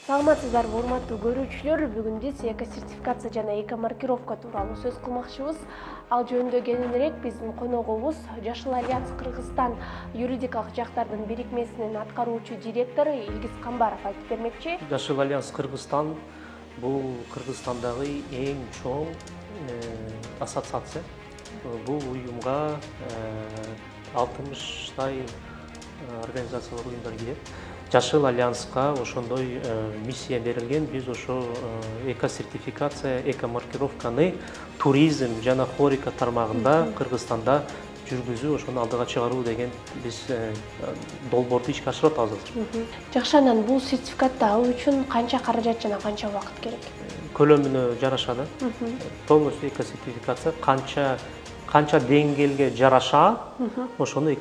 Саламатсыздарбы, урматтуу көрүүчүлөр. Бүгүн биз эко-сертификация жана эко-маркировка тууралуу сөз кылмакчыбыз. Ал жөнүндө кененирээк биздин коногубуз Жашыл альянс Кыргызстан юридикалык жактардын бирикмесинин аткаруучу директору Илгиз Камбаров айтып бермекчи. Жашыл альянс Кыргызстан бул Кыргызстандагы эң чоң ассоциация. Бул уюмга 60 организациялар, уюмдар кирет. Жашыл альянска ошондой миссия берилген. Биз ошо эко-сертификация, эко-маркировканы туризм жана хорика тармагында Кыргызстанда жүргүзүү, ошону алдыга чыгаруу деген биз долбоорду ишке ашырып атабыз азыр. Жакшы, анан бул сертификатты алуу үчүн канча каражат жана канча убакыт керек? Көлөмүнө жарашады. Полностью эко-сертификация канча деңгээлге жараша, ошону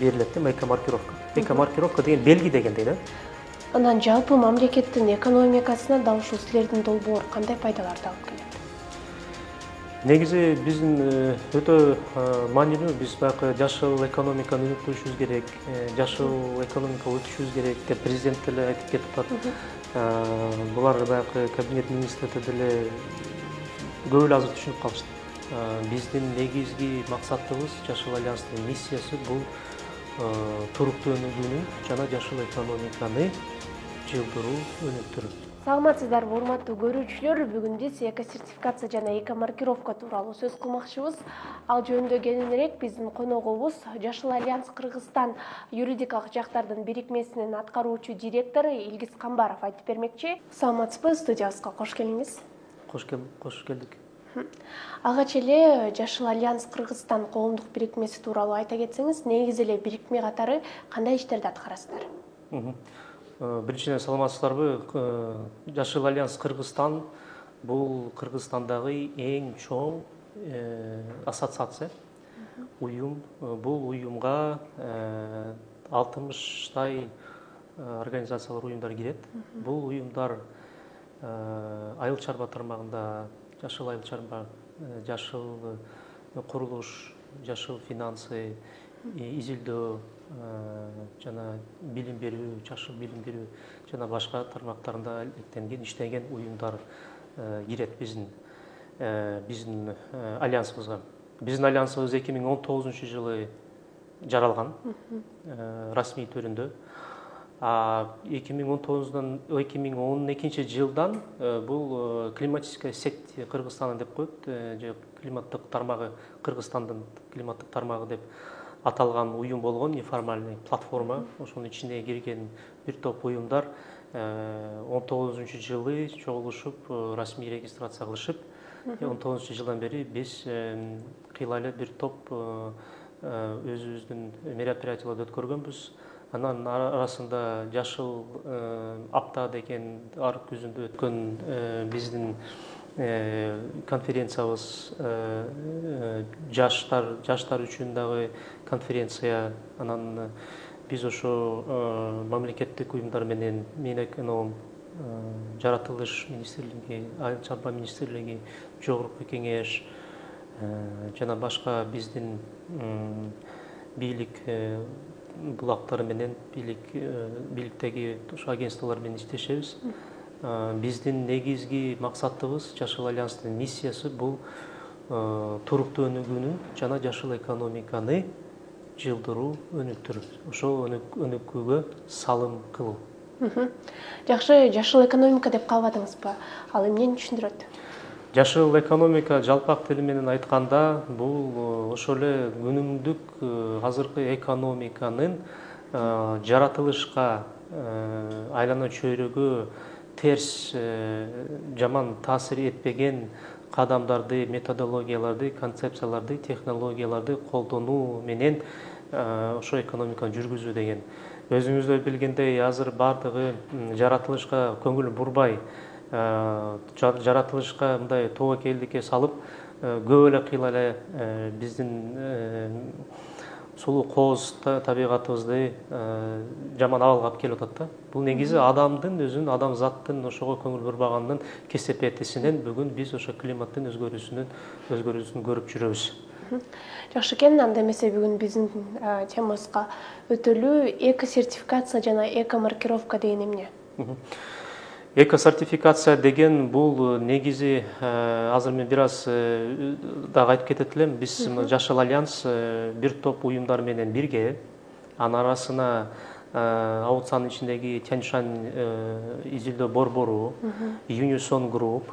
берилет, эко-маркировка. Эко-маркировка деген белги дегендей да. Анан жалпы мамлекеттин экономикасына дал ушул силердин долбоор кандай пайдаларды алып келет? Негизи биздин өтө маанилүү, биз баягы жашыл экономиканы өнүктүрүшүбүз керек, жашыл экономикага өтүшүбүз керек деп президент деле айтып кетип атат. Булар баягы кабинет министрлери деле көп эле азыр түшүнүп калышты. Биздин негизги максатыбыз, Жашыл альянстын миссиясы бул туруктуу өнүгүүнү жана жашыл экономиканы жылдыруу, өнүктүрүү. Саламатсыздарбы, урматтуу көрүүчүлөр. Бүгүн биз эко-сертификация жана эко-маркировка тууралуу сөз кылмакчыбыз. Ал жөнүндө кененирээк биздин коногубуз Жашыл альянс Кыргызстан юридикалык жактардын бирикмесинин аткаруучу директору Илгиз Камбаров айтып бермекчи. Саламатсызбы, студиябызга кош келиңиз. Кош келдик. Алгач эле Жашыл альянс Кыргызстан коомдук бирикмеси тууралуу айта кетсеңиз, негизи эле бирикме катары кандай иштерди аткарасыздар? Биринчиден, саламатсыздарбы, Жашыл альянс Кыргызстан бул Кыргызстандагы эң чоң ассоциация, уюм. Бул уюмга 60 организациялар, уюмдар кирет. Бул уюмдар айыл чарба тармагында жашыл айыл чарба, жашыл курулуш, жашыл финансы, изилдөө жана билим берүү, жашыл билим берүү жана башка тармактарында иштеген уюмдар кирет биздин альянсыбызга. Биздин альянсыбыз 2019-жылы жаралган расмий түрүндө. 2012-жылдан бул климатическая сеть Кыргызстана деп коет, же климаттык тармагы, Кыргызстандын климаттык тармагы деп аталган уюм болгон, неформальный платформа. Ошонун ичине кирген бир топ уюмдар 19-жылы чогулушуп, расмий регистрация кылышып, 19-жылдан бери биз кыйла бир топ өзүбүздүн мероприятияларды өткөргөнбүз. Анан арасында жашыл апта деген ар күзүндө өткөн биздин конференциябыз, жаштар үчүн дагы конференция. Анан биз ошо мамлекеттик уюмдар менен Минэконом, жаратылыш министрлиги, айыл чарба министрлиги, жогорку кеңеш жана башка биздин бийлик булактары менен, бийликтеги агентстволор менен иштешебиз. Биздин негизги максатыбыз, Жашыл альянстын миссиясы бул туруктуу өнүгүүнү жана жашыл экономиканы жылдыруу, өнүктүрүү. Ошол өнүгүүгө салым кылуу. Жакшы, жашыл экономика деп калбадыңызбы? Ал эмнени түшүндүрөт? Жашыл экономика жалпак тили менен айтканда бул ошол эле күнүмдүк азыркы экономиканын жаратылышка, айлана чөйрөгө терс, жаман таасир этпеген кадамдарды, методологияларды, концепцияларды, технологияларды колдонуу менен ошо экономиканы жүргүзүү деген. Өзүңүздөр билгендей, азыр бардыгы жаратылышка көңүл бурбай, жаратылышка мындай тобокелдикке салып, көп эле кыйла эле биздин сулуу кооз табигатыбызды жаман абалга алып келип атат да. Бул негизи адамдын өзүнүн, адамзаттын ошого көңүл бурбаганынын кесепетисинен бүгүн биз ошо климаттын өзгөрүүсүн көрүп жүрөбүз. Жакшы экен, анда эмесе бүгүн биздин темабызга өтөлүү эко-сертификация жана эко-маркировка деген эмне? Эко-сертификация деген бул негизи азыр мен бир аз дагы айтып кетет элем. Биз Жашыл альянс бир топ уюмдар менен бирге, анын арасына Аутсанын ичиндеги Тяньшань изилдөө борбору, Юнисон Групп,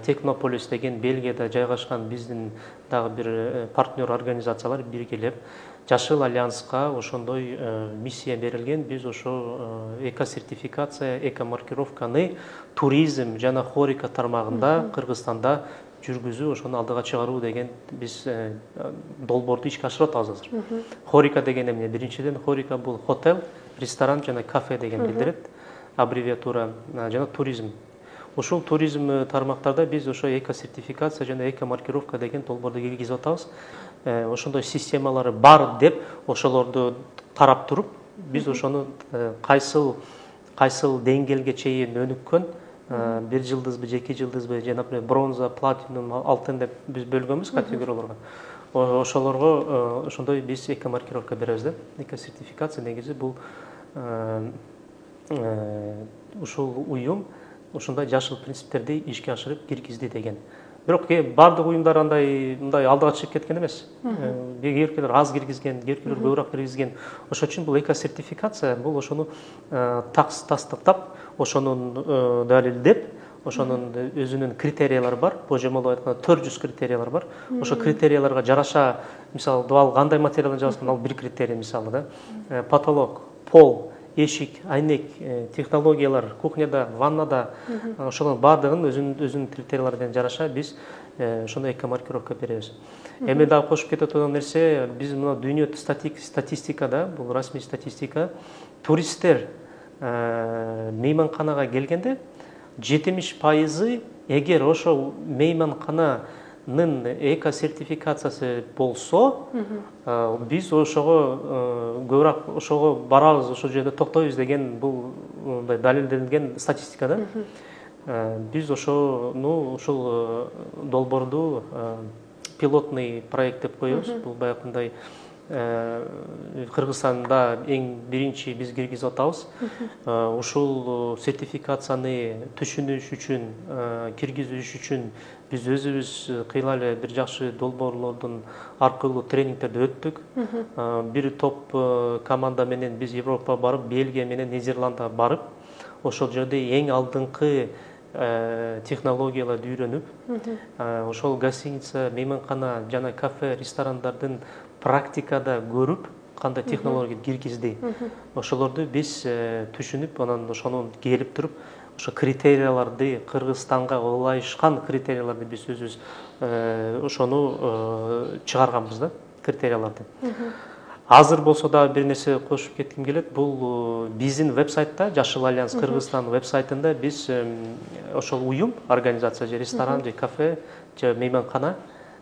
Технополис деген Бельгияда жайгашкан биздин дагы бир партнер организациялар биргелеп Жашыл альянска ошондой миссия берилген. Биз ошо эко-сертификация, эко-маркировканы туризм жана хорика тармагында Кыргызстанда жүргүзүү, ошону алдыга чыгаруу деген биз долбоорду ишке ашырып атабыз азыр. Хорика деген эмне? Биринчиден, хорика бул хотел, ресторан жана кафе деген билдирет, аббревиатура, жана туризм. Ушул туризм тармактарда биз ошо эко-сертификация жана эко-маркировка деген долбоорду киргизип атабыз. Ошондой системалары бар деп ошолорду карап туруп, биз ошону кайсыл деңгээлге чейин өнүккөн, 1 жылдызбы, 2 жылдызбы, же например бронза, платинум, алтын деп биз бөлгөнбүз категорияларга. Ошолорго ошондой биз эко-маркировка беребиз да. Эко-сертификация негизи бул ушул уюм ошондой жашыл принциптерди ишке ашырып киргизди деген. Бирок бардык уюмдар мындай алдыга чыгып кеткен эмес. Кээбиркилер аз киргизген, кээбиркилер көбүрөөк киргизген. Ошон үчүн бул эко-сертификация бул ошону тастыктап, ошону далилдеп, ошонун өзүнүн критериялары бар. Божомолдоп айтканда 400 критериялар бар. Ошо критерияларга жараша, мисалы, ал кандай материалдан жасалган, ал бир критерий мисалы да. Потолок, пол, эшик, айнек, технологиялар, кухняда, ваннада, ошолордун баардыгын өзүнүн критериялары менен жараша биз ошондой эко-маркировка беребиз. Эми дагы кошуп кете турган нерсе, биз мына дүйнө статистикада, бул расмий статистика, туристтер мейманканага келгенде 70% эгер ошо мейманкананын эко-сертификациясы болсо, биз ошого көбүрөөк ошого барабыз, ошол жерде токтойбуз деген бул мындай далилденген статистика да. Биз ошону ушул долбоорду пилотный проект деп коебуз. Бул баягындай Кыргызстанда эң биринчи биз киргизип атабыз. Ушул сертификацияны түшүнүш үчүн, киргизиш үчүн биз өзүбүз кыйла эле бир жакшы долбоорлордун аркылуу тренингтерди өттүк. Бир топ команда менен биз Европа барып, Бельгия менен Нидерландга барып, ошол жерде эң алдыңкы технологияларды үйрөнүп, ошол гостиница, мейманкана жана кафе, ресторандардын практикада көрүп, кандай технология киргизди. Ошолорду биз түшүнүп, анан ошону келип туруп, ошо критерияларды, Кыргызстанга ылайышкан критерияларды биз өзүбүз ошону чыгарганбыз да, критерияларды. Азыр болсо да бир нерсе кошуп кетким келет. Бул биздин вебсайтта, Жашыл альянс Кыргызстан вебсайтында биз ошол уюм, организация, же ресторан, же кафе, же мейманкана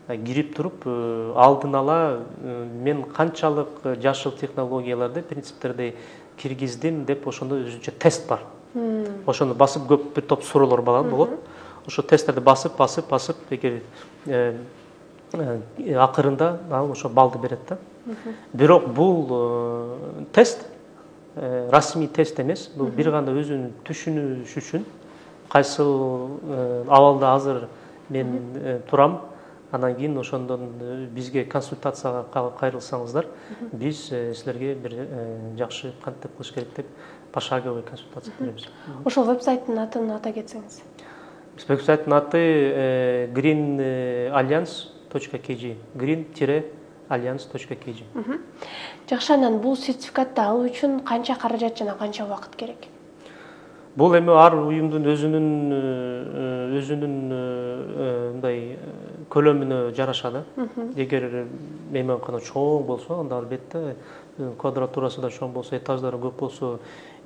кирип туруп, алдын ала мен канчалык жашыл технологияларды, принциптерди киргиздим деп ошондо өзүнчө тест бар. Ошону басып көп бир топ суроолор болот. Ошо тесттерди басып, эгер акырында ошо балды берет да. Бирок бул тест расмий тест эмес. Бул бир гана өзүн түшүнүш үчүн, кайсыл абалда азыр мен турам, анан кийин ошондон бизге консультацияга кайрылсаңыздар, биз силерге бир жакшы кантип кылыш керек деп пошаговый консультация беребиз. Ошол вебсайттын атын ата кетсеңиз. Вебсайттын аты greenalliance.kg, green-alliance.kg. Жакшы, анан бул сертификатты алуу үчүн канча каражат жана канча убакыт керек? Бул эми ар уюмдун өзүнүн мындай көлөмүнө жараша да. Эгер мейманкана чоң болсо, анда албетте квадратурасы да чоң болсо, этаждары көп болсо,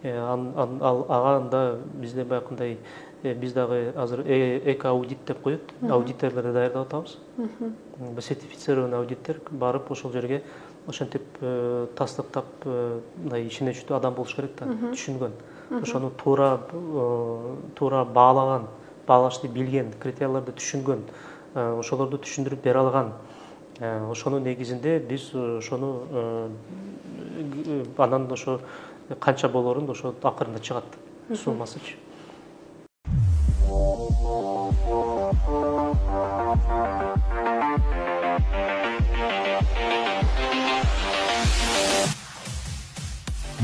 анда бизде баягындай биз дагы азыр эко-аудит деп коет, аудиторлорду даярдап атабыз. Сертифицированный аудиттер барып ошол жерге ошентип тастыктап, мындай ичине чүтүү адам болуш керек да, түшүнгөн. Ошону туура баалаган, баалашты билген, критерияларды түшүнгөн, ошолорду түшүндүрүп бере алган. Ошонун негизинде биз ошону анан ошо канча болорун ошо акырында чыгат, суммасычы.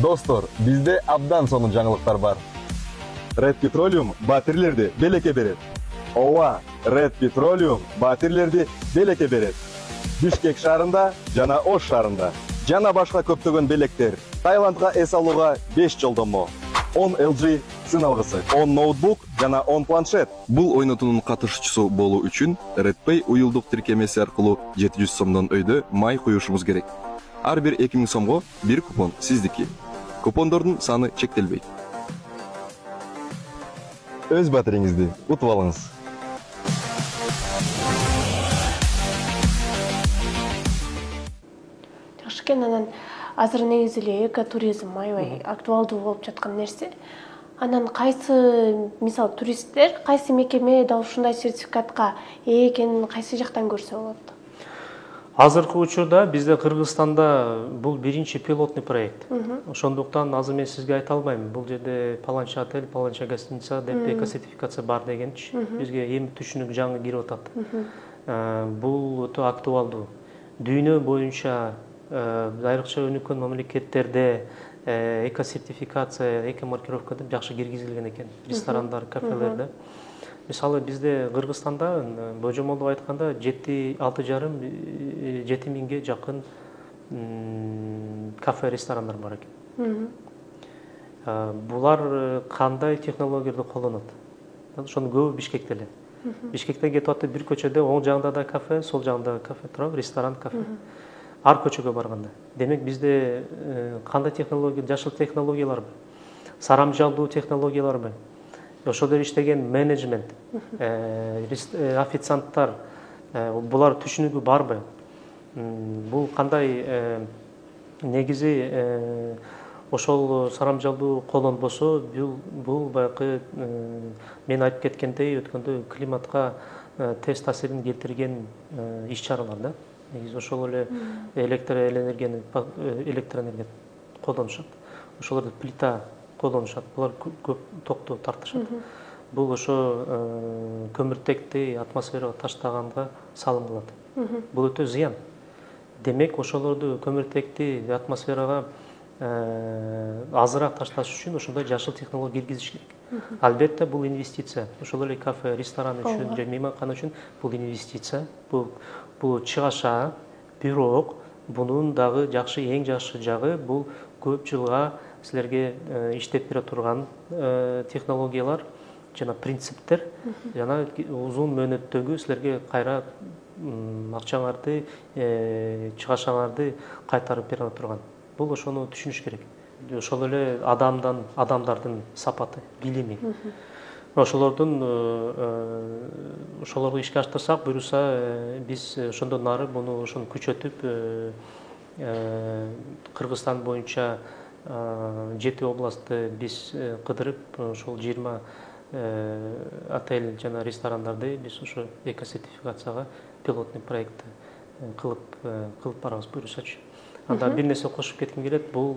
Достор, bizde abdan сонун жаңылыктар бар. Red Petroleum батирлерди белекке берет. Ооба, Red Petroleum батирлерди белекке берет. Бишкек шаарында жана Ош шаарында жана башка көптөгөн белектер. Таиландга эс алууга 5 жолдомо. 10 LG сын алгысы, 10 ноутбук жана 10 планшет. Бул ойнотуунун катышуучусу болуу үчүн Redpay уюлдук тиркемеси аркылуу 700 сомдон өйдө май куюшубуз керек. Ар бир 2000 сомго бир купон сиздики. Купондордун саны чектелбейт. Өз батириңизди утуп алыңыз. Жакшы экен, анан азыр негизи эле экотуризм аябай актуалдуу болуп жаткан нерсе. Анан кайсы, мисалы, туристтер кайсы мекеме дал ушундай сертификатка ээ экенин кайсы жактан көрсө болот? Азыркы учурда бизде Кыргызстанда бул биринчи пилотный проект. Ошондуктан азыр мен сизге айта албайм. Бул жерде паланча отель, паланча гостиница деп эко-сертификация бар дегенчи. Бизге эми түшүнүк жаңы кирип атат. Бул өтө актуалдуу. Дүйнө боюнча айрыкча өнүккөн мамлекеттерде эко-сертификация, эко-маркировка деп жакшы киргизилген экен. Ресторандар, кафелерде. Мисалы бизде Кыргызстанда божомолдуп айтканда 6,5–7 миңге жакын кафе, ресторандар бар экен. Булар кандай технологияларды колдонот? Ошонун көбү Бишкекте эле. Бишкектен кетип атып бир көчөдө оң жагында да кафе, сол жагында да кафе турат, ресторан, кафе. Ар көчөгө барганда. Демек бизде кандай технология, жашыл технологиялар бар? Сарамжалдуу технологиялар бар? Ошолор иштеген менеджмент, официанттар, булар түшүнүгү барбы? Бул кандай негизи ошол сарамжалдуу колдонбосо, бул баягы мен айтып кеткендей өткөндө климатка терс таасирин келтирген иш-чаралар да. Негизи ошол эле электроэнергияны колдонушат. Ошолорду плита колдонушат. Булар көп токту тартышат. Бул ошо көмүртекти атмосферага таштаганга салым кылат. Бул өтө зыян. Демек ошолорду көмүртекти атмосферага азыраак ташташ үчүн ошондой жашыл технология киргизиш керек. Албетте бул инвестиция. Ошол эле кафе, ресторан үчүн же мейманкана үчүн бул инвестиция. Бул чыгаша, бирок бунун дагы жакшы, эң жакшы жагы бул көп жылга силерге иштеп бере турган технологиялар жана принциптер жана узун мөөнөттөгү силерге кайра акчаңарды, чыгашаңарды кайтарып бере турган. Бул ошону түшүнүш керек. Ошол эле адамдардын сапаты, билими. Ошолорду ишке аштырсак, буюрса биз ошондон ары ошону күчөтүп Кыргызстан боюнча 7 областты биз кыдырып, ошол 20 отель жана ресторандарды биз ошо эко-сертификацияга пилотный проект кылып барабыз, буюрсачы. Анда бир нерсе кошуп кетким келет, бул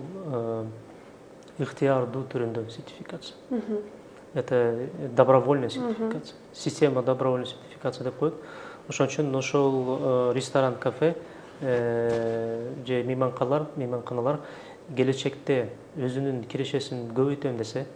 ыктыярдуу түрүндө сертификация. Это добровольная сертификация. Система добровольной сертификации деп коет. Ошон үчүн ошол ресторан, кафе же мейманканалар келечекте өзүнүн кирешесин көбөйтөм десе,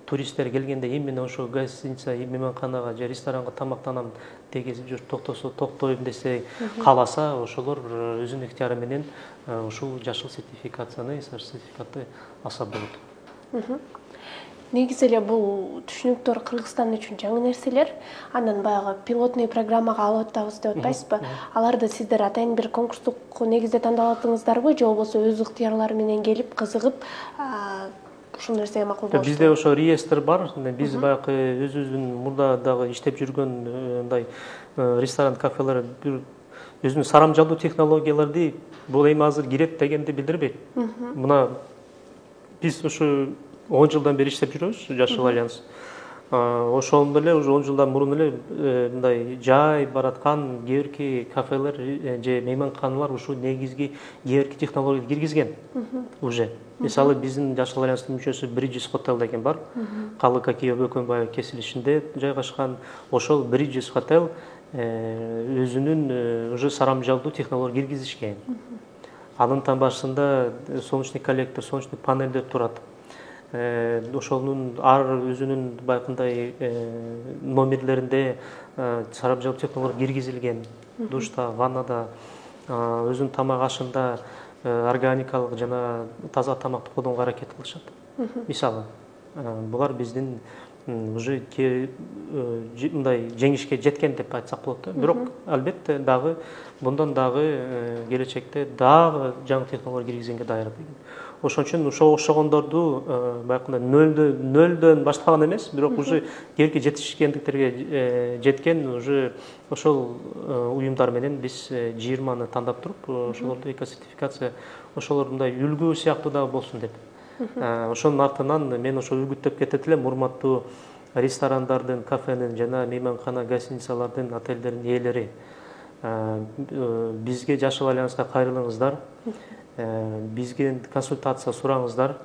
туристтер келгенде именно ошол гостиница, мейманканага же ресторанга тамактанам дегизип жүрүп токтосо, токтойм десе, кааласа, ошолор өзүнүн ыктыяры менен ушул жашыл сертификатты алса болот. Негизи эле бул түшүнүктөр Кыргызстан үчүн жаңы нерселер. Андан баягы пилотный программага алып атабыз деп атпайсызбы? Аларды сиздер атайын бир конкурстук негизде тандалатыңыздарбы, же болбосо өз ыктыярлары менен келип, кызыгып, ушул нерсеге макул болушту? Бизде ошо реестр бар. Биз баягы өзүбүздүн мурда дагы иштеп жүргөн мындай ресторан, кафелер өзүнүн сарамжалдуу технологияларды бул эми азыр кирет дегенди билдирбейт. Мына биз ушу 10 жылдан бери иштеп жүрөбүз, Жашыл альянс. ошондо эле уже 10 жылдан мурун эле мындай жай бараткан кээ бирки кафелер же мейманканалар ушул негизги кээ бирки технологияны киргизген уже. Мисалы биздин Жашыл Альянстын мүчөсү Bridges Hotel деген бар. Калык Акиев Бөкөнбаев кесилишинде жайгашкан ошол Bridges Hotel өзүнүн уже сарамжалдуу технология киргизишкен. Анын башында солнечный коллектор, солнечный панелдер турат. Ошонун ар өзүнүн байкындай номерлеринде сарамжалдуу технология киргизилген. Душта, ваннада, өзүнүн тамак ашында органикалык жана таза тамакты колдонууга аракет кылышат. Мисалы, булар биздин уже мындай жеңишке жеткен деп айтсак болот. Бирок албетте дагы bundan дагы келечекте дагы жаңы технология киргизгенге даяр деген. Ошон үчүн ошогондорду байкында нөлдөн баштаган эмес, бирок уже кийинки жетишкендиктерге жеткен уже ошол уюмдар менен биз 20-ны тандап туруп, ошолорду экосертификация, ошолор мындай үлгү сыяктуу да болсун деп. Ошонун артынан мен ошо үгүттөп кетет элем, урматтуу ресторандардын, кафенин жана мейманкана, гостиницалардын, отелдердин ээлери. Бизге Жашыл Альянска кайрылыңыздар, бизге консультация сураңыздар,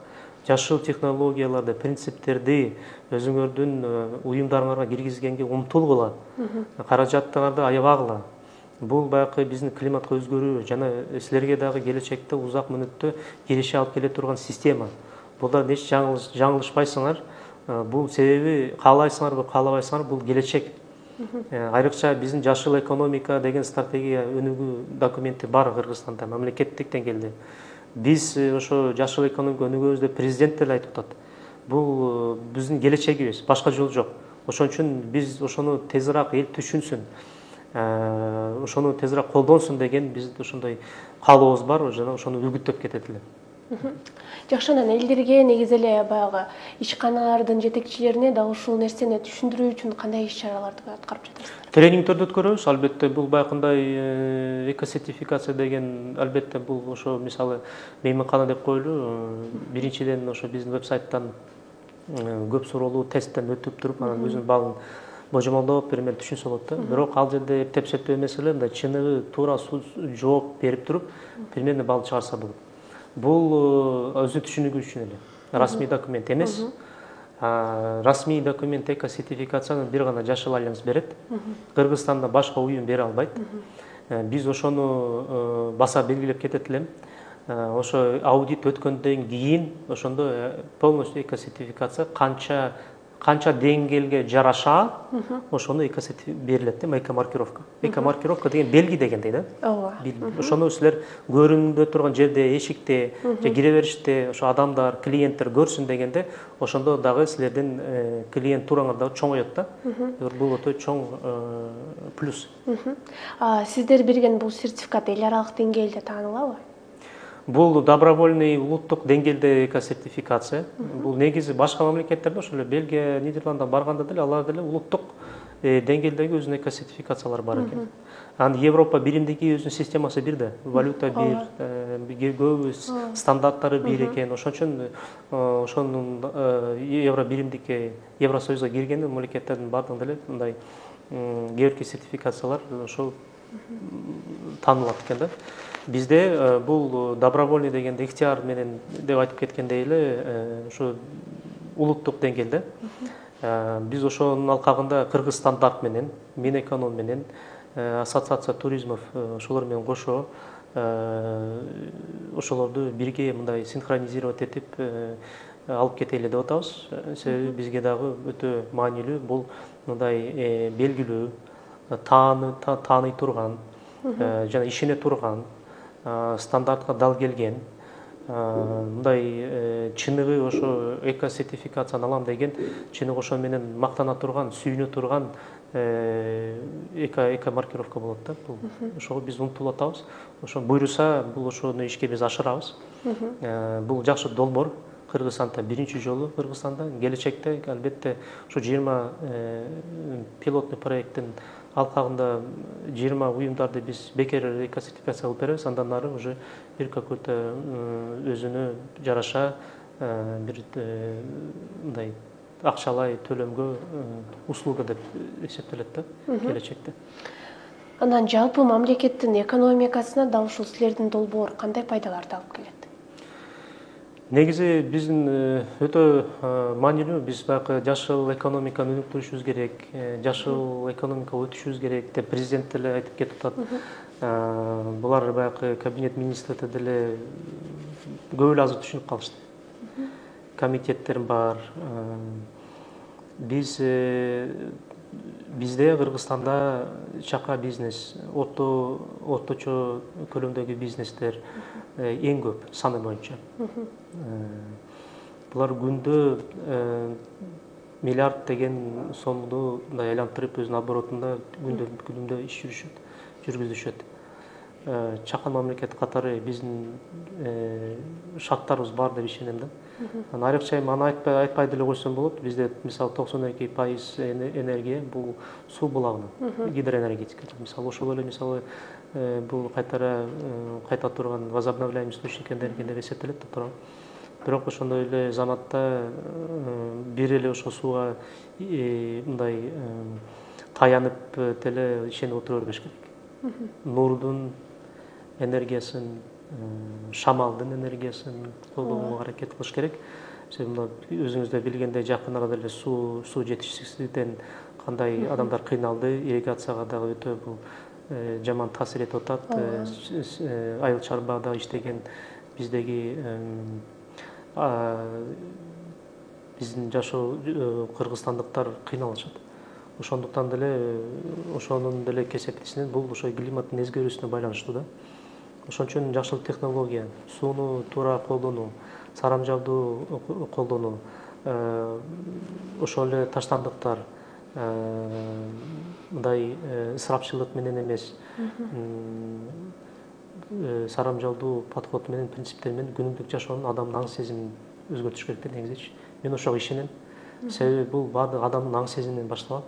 жашыл технологияларды, принциптерди өзүңөрдүн уюмдарыңарга киргизгенге умтулгула, каражаттарыңарды аябагыла. Бул баягы биздин климатка өзгөрүү жана силерге дагы келечекте узак мүнөттө келиши алып келе турган система. Булда эч жаңылышпайсыңар. Бул себеби каалайсыңарбы, каалабайсыңар, бул келечек. Айрыкча биздин жашыл экономика деген стратегия өнүгүү документи бар Кыргызстанда, мамлекеттик деңгээлде. Биз ошо жашыл экономика өнүгөбүз деп президент деле айтып атат. Бул биздин келечегибиз, башка жол жок. Ошон үчүн биз ошону тезирээк эл түшүнсүн, ошону тезирээк колдонсун деген биздин ошондой каалообуз бар, жана ошону үгүттөп кетет эле. Жакшы, анан элдерге негизи эле баягы ишканалардын жетекчилерине да ушул нерсени түшүндүрүү үчүн кандай иш-чараларды аткарып жатасыздар? Тренингтерди өткөрөбүз. Албетте бул байкындай экосертификация деген албетте бул ошо мисалы мейманкана деп коелу. Биринчиден ошо биздин вебсайттан көп суроолуу тесттен өтүп туруп, анан өзүнүн балын божомолдоп пример түшүнсө болот да. Бирок ал жерде эптеп эмес эле, мындай чыныгы туура жооп берип туруп, примерно балл чыгарса болот. Бул өзү түшүнүгү үчүн эле. Расмий документ эмес. Расмий документ экосертификацияны бир гана Жашыл Альянс берет. Кыргызстанда башка уюм бере албайт. Биз ошону баса белгилеп кетет элем. Ошо аудит өткөндөн кийин ошондо полностью экосертификация канча деңгээлге жараша ошону берилет да, экомаркировка. Экомаркировка деген белги дегендей да. Ооба. Ошону силер көрүнүп турган жерде, эшикте, же кире бериште ошо адамдар, клиенттер көрсүн дегенде, ошондо дагы силердин клиент тураңар дагы чоңоет да. Бул өтө чоң плюс. Сиздер берген бул сертификат эл аралык деңгээлде таанылабы? Бул добровольный улуттук деңгээлде экосертификация. Бул негизи башка мамлекеттерде, ошо эле Бельгия, Нидерландга барганда деле алар деле улуттук деңгээлдеги өзүнүн экосертификациялары бар экен. Анан Европа биримдиги өзүнүн системасы бир да. Валюта бир, көбү стандарттары бир экен. Ошон үчүн ошонун евро биримдикке, Евросоюзга кирген мамлекеттердин бардыгында деле мындай кээ бирки сертификациялар ошол таанылат экен да. Бизде бул добровольный дегенде ихтияр менен деп айтып кеткендей эле ошо улуттук деңгээлде. Биз ошонун алкагында Кыргыз стандарт менен, Минэконом менен, ассоциация туризмов ошолор менен кошо ошолорду бирге мындай синхронизировать этип алып кетели деп атабыз. Себеби бизге дагы өтө маанилүү, бул мындай белгилүү, тааный турган жана ишене турган, стандартка дал келген, мындай чыныгы ошо экосертификацияны алам деген, чыныгы ошо менен мактана турган, сүйүнө турган экомаркировка болот да. Ошого биз умтулуп атабыз. Ошо буйруса, бул ошону ишке биз ашырабыз. Бул жакшы долбоор. Кыргызстанда биринчи жолу, Кыргызстанда келечекте албетте ошо 20 пилоттук проекттин алкагында 20 уюмдарды биз бекер экосертификация кылып беребиз. Андан ары уже бир какой-то өзүнө жараша бир мындай акчалай төлөмгө услуга деп эсептелет да келечекте. Анан жалпы мамлекеттин экономикасына дал ушул силердин долбоор кандай пайдаларды алып келет? Негизи биздин өтө маанилүү, биз баягы жашыл экономиканы өнүктүрүшүбүз керек, жашыл экономикага өтүшүбүз керек деп президент деле айтып кетип атат. Булар баягы кабинет министрлери деле көп эле азыр түшүнүп калышты. Комитеттер бар. Бизде Кыргызстанда чакан бизнес, орточо көлөмдөгү бизнестер эң көп саны боюнча. Булар күндө миллиард деген сомду айлантырып өзүнүн оборотунда күндө иш жүргүзүшөт. Чакан мамлекет катары биздин шарттарыбыз бар деп ишенем да. Айрыкча аны айтпай деле койсом болот. Бизде мисалы 92% энергия бул суу булагынан, гидроэнергетика. Мисалы ошол эле бул кайта турган возобновляемый источник энергия деп эсептелет да турат. Бирок ошондой эле заматта бир эле ошо сууга мындай таянып деле ишенип отура бербеш керек. Нурдун энергиясын, шамалдын энергиясын колдонууга аракет кылыш керек. Өзүңүз да билгендей жакын арада эле суу жетишсиздиктен кандай адамдар кыйналды, ирригацияга дагы өтө бул жаман таасир этип атат. Айыл чарбада иштеген биздеги биздин жашоо кыргызстандыктар кыйналышат. Ошондуктан деле ошонун деле кесептесинен бул ошо климаттын өзгөрүүсүнө байланыштуу да. Ошон үчүн жашыл технология, сууну туура колдонуу, сарамжалдуу колдонуу, ошол эле таштандыктар мындай ысырапчылык менен эмес, сарамжалдуу подход менен, принциптер менен күнүмдүк жашоонун адамдын аң сезимин өзгөртүш керек да негизичи. Мен ошого ишенем. Себеби бул баардык адамдын аң сезиминен башталат.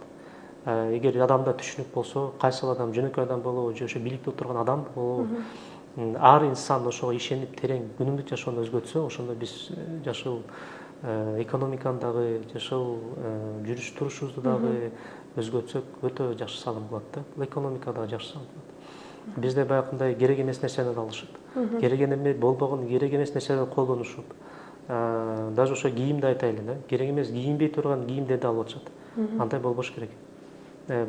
Эгер адамда түшүнүк болсо, кайсыл адам жөнөкөй адам болобу, же ошо бийликте отурган адам болобу, ар инсан ошого ишенип терең күнүмдүк жашоону өзгөртсө, ошондо биз жашыл экономиканы дагы, жашыл жүрүш турушубузду дагы өзгөртсөк өтө жакшы салым болот да. Бул экономика дагы жакшы салым болот. Бизде баягындай керек эмес нерсени алышып, болбогон керек эмес нерселерди колдонушуп, даже ошо кийимди айтайлы да, керек эмес кийинбей турган кийимдерди алып атышат. Андай болбош керек.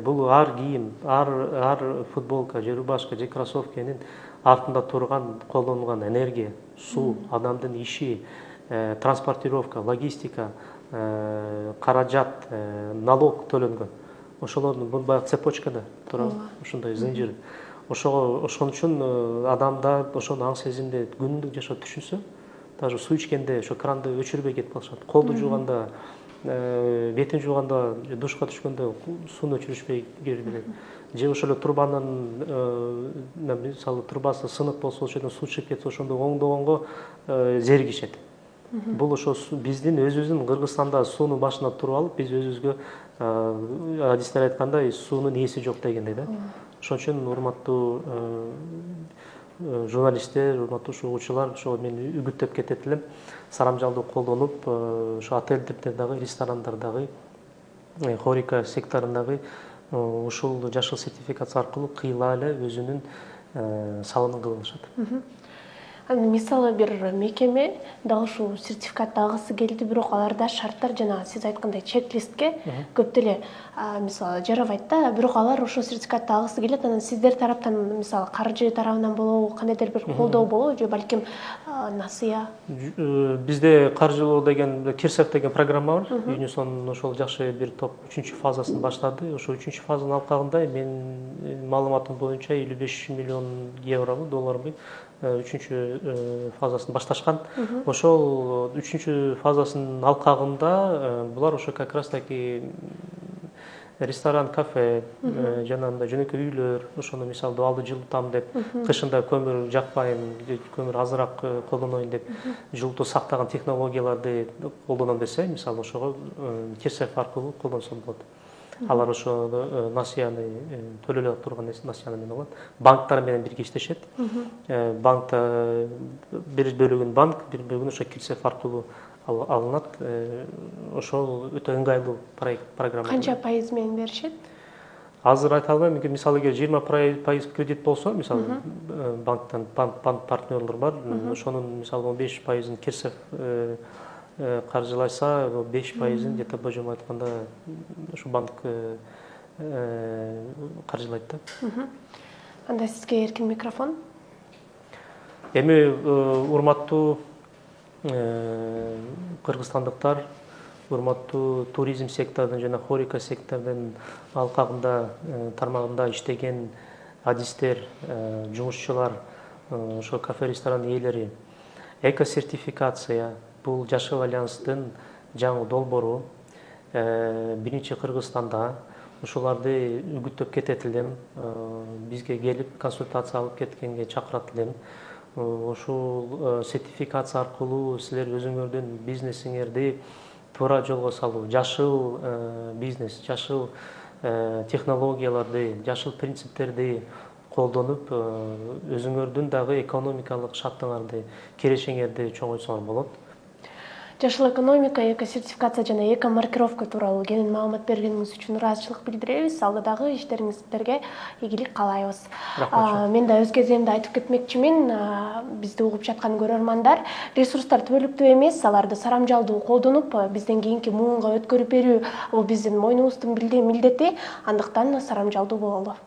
Бул ар кийим, ар футболка, же рубашка, же кроссовканын артында турган колдонулган энергия, суу, адамдын иши, транспортировка, логистика, каражат, налог төлөнгөн. Ошолордун бул баягы цепочкада турат, ошондой зынжыр. Ошон үчүн адамдар ошону аң сезимде күнүмдүк жашоодо түшүнсө, даже суу ичкенде ошо кранды өчүрбөй кетип калышат. Колду жууганда, бетин жууганда, душка түшкөндө сууну өчүрүшпөй келет. Же ошол турбанын мисалы турбасы сынык болсо, ошодон суу чыгып кетсе, ошондо оңдогонго зеригишет. Бул ошо биздин өзүбүздүн Кыргызстанда суунун башына туруп алып, биз өзүбүзгө адистер айткандай суунун ээси жок дегендей да. Ошон үчүн урматтуу журналисттер, урматтуу угуучулар, ошо мен үгүттөп кетет элем. Сарамжалдуу колдонуп, ошо отелдерде дагы, ресторандардагы, хорика секторундагы ушул жашыл сертификация аркылуу кыйла эле өзүнүн салымын кылып алышат. Мисалы бир мекеме дал ушул сертификатты алгысы келди, бирок аларда шарттар жана сиз айткандай чек-листке көп деле мисалы жарабайт да, бирок алар ошол сертификатты алгысы келет. Анан сиздер тараптан мисалы каржы тарабынан болобу, кандайдыр бир колдоо болобу же балким насыя? Бизде каржылоо деген Кирсев деген программа бар. ЮНИСОНун ошол жакшы бир топ 3-чү фазасын баштады. Ошо 3-чү фазанын алкагында мен маалыматым боюнча 55 миллион евробу, долларбы 3-чү фазасын башташкан. Ошол 3-чү фазасынын алкагында булар ошо как раз таки ресторан, кафе, жана мындай жөнөкөй үйлөр, ошону мисалы абалды жылытам деп, кышында көмүр жакпайм, көмүр азыраак колдонойм деп, жылытуу сактаган технологияларды колдоном десе, мисалы ошого Кирсев аркылуу колдонсо болот. Алар ошо насыяны төлөй алып турган насыяны менен алат. Банктар менен бирге иштешет. Банкта бир бөлүгүн банк, бир бөлүгүн ошо Кирсев аркылуу алынат. Ошол өтө ыңгайлуу программа. Канча пайыз менен беришет? Азыр айта албайм, мисалы эгер 20% кредит болсо, мисалы банктан банк партнерлор бар, ошонун мисалы 15%-ын Кирсев каржылайса, 5%-ын где-то божом айтканда ушу банк каржылайт да. Анда сизге эркин микрофон. Эми урматтуу кыргызстандыктар, урматтуу туризм секторунун жана хорика секторунун алкагында тармагында иштеген адистер, жумушчулар, ошо кафе ресторан ээлери, эко-сертификация бул Жашыл альянстын жаңы долбоору. Биринчи Кыргызстанда ушуларды үгүттөп кетет элем, бизге келип консультация алып кеткенге чакырат элем. Ушул сертификация аркылуу силер өзүңөрдүн бизнесиңерди туура жолго салуу, жашыл бизнес, жашыл технологияларды, жашыл принциптерди колдонуп, өзүңөрдүн дагы экономикалык шартыңарды, кирешеңерди чоңойтсоңор болот. Жашыл экономика, эко-сертификация жана эко-маркировка тууралуу кенен маалымат бергениңиз үчүн ыраазычылык билдиребиз. Алдыдагы иштериңизге ийгилик каалайбыз. Мен да өз кезегимде айтып кетмекчимин, бизди угуп жаткан көрөрмандар, ресурстар түбөлүктүү эмес, аларды сарамжалдуу колдонуп, бизден кийинки муунга өткөрүп берүү бул биздин мойнубуздун милдети, андыктан сарамжалдуу бололу.